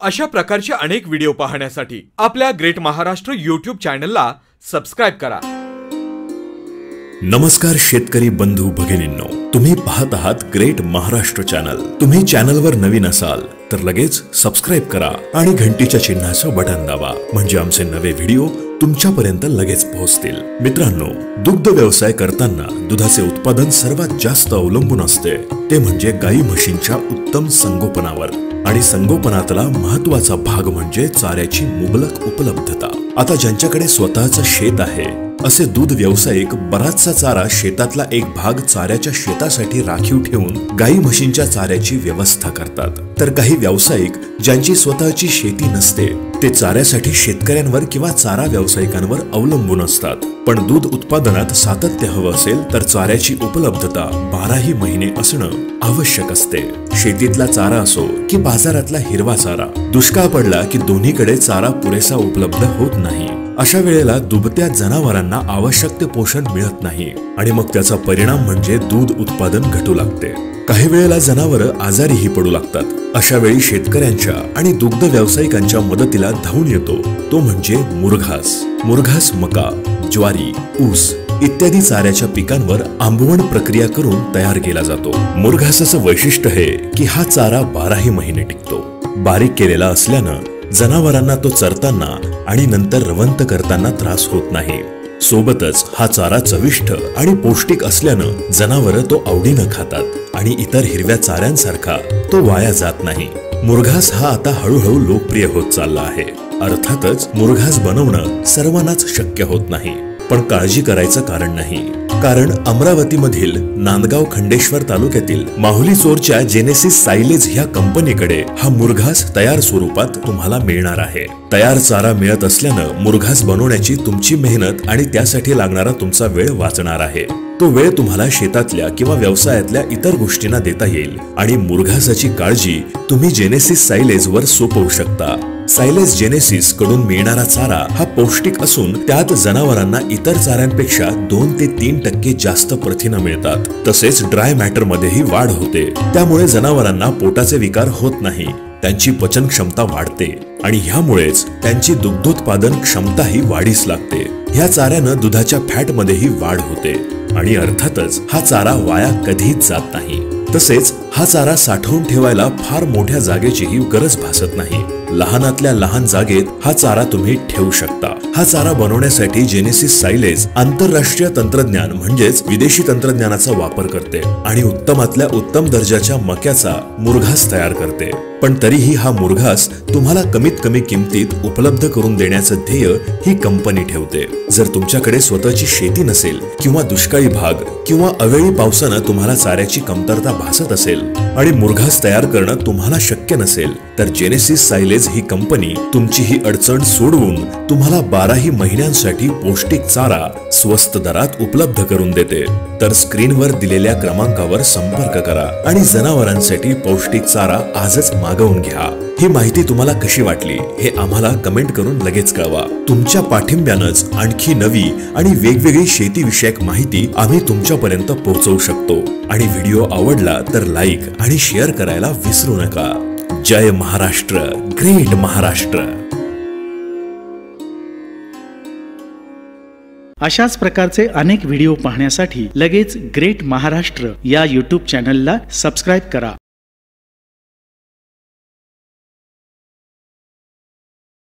अशा प्रकारचे अनेक व्हिडिओ पाहण्यासाठी आपल्या ग्रेट महाराष्ट्र YouTube चॅनलला सबस्क्राइब करा। नमस्कार शेतकरी बंधू भगिनींनो, तुम्ही पाहत आहात ग्रेट महाराष्ट्र चॅनल। तुम्ही चॅनलवर नवीन असाल तर लगेच सबस्क्राइब करा आणि घंटीच्या चिन्हाचं बटन दाबा, म्हणजे आमचे नवे व्हिडिओ तुमच्यापर्यंत लगेच पोहोचतील। मित्रांनो, दुग्ध व्यवसाय करताना दुधाचे उत्पादन सर्वात जास्त अवलंबून असते ते म्हणजे गाई म्हशींच्या उत्तम संगोपनावर, आणि संगोपनातला महत्त्वाचा भाग म्हणजे चाऱ्याची मुबलक उपलब्धता। आता ज्यांच्याकडे स्वतःचं शेत आहे असे दूध व्यावसायिक बराचसा चारा शेतातला एक भाग चाऱ्याच्या शेतासाठी राखीव ठेवून गाई म्हशींच्या चाऱ्याची व्यवस्था करतात, तर काही व्यावसायिक ज्यांची स्वतःची शेती नसते ते चाऱ्यासाठी शेतकऱ्यांवर किंवा चारा व्यावसायिकांवर अवलंबून असतात। पण दूध उत्पादनात सातत्य हवं असेल तर चाऱ्याची उपलब्धता 12ही महिने असणं आवश्यक असते। शेतीतला चारा असो की बाजारातला हिरवा चारा, दुष्काळ पडला की दोन्हीकडे चारा पुरेसा उपलब्ध होत नाही। अशा वेळेला दुभत्या जनावरांना आवश्यक ते पोषण मिळत नाही आणि मग त्याचा परिणाम म्हणजे दूध उत्पादन घटू लागते। काही वेळेला जनावरं आजारीही पडू लागतात। अशा वेळी शेतकऱ्यांच्या आणि दुग्ध व्यावसायिकांच्या मदतीला धावून येतो तो म्हणजे मुरघास। मुरघास मका, ज्वारी, ऊस इत्यादी चाऱ्याच्या पिकांवर आंबवण प्रक्रिया करून तयार केला जातो। मुरघासाचं वैशिष्ट्य आहे की हा चारा 12ही महिने टिकतो। बारीक केलेला असल्यानं जनावरांना तो चरताना आणि नंतर रवंत करताना त्रास होत नाही। सोबतच हा चारा चविष्ट आणि पौष्टिक असल्यानं जनावरं तो आवडीनं खातात आणि इतर हिरव्या चाऱ्यांसारखा तो वाया जात नाही। मुरघास हा आता हळूहळू लोकप्रिय होत चालला आहे। अर्थातच मुरघास बनवणं सर्वांनाच शक्य होत नाही, पण काळजी करायचं कारण नाही, कारण अमरावतीमधील नांदगाव खंडेश्वर तालुक्यातील माहुली चोरच्या जेनेसिस सायलेज ह्या कंपनीकडे हा मुरघास तयार स्वरूपात तुम्हाला मिळणार आहे। तयार चारा मिळत असल्यानं मुरघास बनवण्याची तुमची मेहनत आणि त्यासाठी लागणारा तुमचा वेळ वाचणार आहे। तो वेळ तुम्हाला शेतातल्या किंवा व्यवसायातल्या इतर गोष्टींना देता येईल आणि मुरघासाची काळजी तुम्ही जेनेसिस सायलेज वर सोपवू शकता। सायलेज जेनेसिस कडून मिळणारा चारा हा पौष्टिक असून त्यात जनावरांना इतर चाऱ्यांपेक्षा 2 ते 3% जास्त प्रथिनं मिळतात। तसेच ड्राय मॅटर मध्येही वाढ होते, त्यामुळे जनावरांना पोटाचे विकार होत नाही, त्यांची पचन क्षमता वाढते आणि ह्यामुळेच त्यांची दुग्धोत्पादन क्षमताही वाढीस लागते। ह्या चाऱ्यानं दुधाच्या फॅट मध्येही वाढ होते आणि अर्थातच हा चारा वाया कधीच जात नाही। तसेच हा चारा साठवून ठेवायला फार मोठ्या जागेचीही गरज भासत नाही। लहानातल्या लहान जागेत हा चारा तुम्ही ठेवू शकता। हा चारा बनवण्यासाठी जेनेसिस सायलेज आंतरराष्ट्रीय तंत्रज्ञान म्हणजेच विदेशी तंत्रज्ञानाचा वापर करते आणि उत्तमातल्या उत्तम दर्जाच्या मक्याचा मुरघास तयार करते। पण तरीही हा मुरघास तुम्हाला कमीत कमी किमतीत उपलब्ध करून देण्याचं ध्येय ही कंपनी ठेवते। जर तुमच्याकडे स्वतःची शेती नसेल किंवा दुष्काळी भाग किंवा अवेळी पावसानं तुम्हाला चाऱ्याची कमतरता भासत असेल आणि मुरघास तयार करणं तुम्हाला शक्य नसेल तर जेनेसिस सायलेज ही कंपनी तुमची ही अडचण सोडवून तुम्हाला 12ही महिन्यांसाठी पौष्टिक चारा स्वस्त दरात उपलब्ध करून देते। तर स्क्रीनवर दिलेल्या क्रमांकावर संपर्क करा आणि जनावरांसाठी पौष्टिक चारा आजच मागवून घ्या। ही माहिती तुम्हाला कशी वाटली हे आम्हाला कमेंट करून लगेच कळवा। तुमच्या पाठिंब्यानंच आणखी नवी आणि वेगवेगळी शेतीविषयक माहिती आम्ही तुमच्यापर्यंत पोहोचवू शकतो। आणि व्हिडिओ आवडला तर लाईक आणि शेअर करायला विसरू नका। जय महाराष्ट्र, ग्रेट महाराष्ट्र। अशाच प्रकारचे अनेक व्हिडिओ पाहण्यासाठी लगेच ग्रेट महाराष्ट्र या YouTube चॅनलला सबस्क्राइब करा।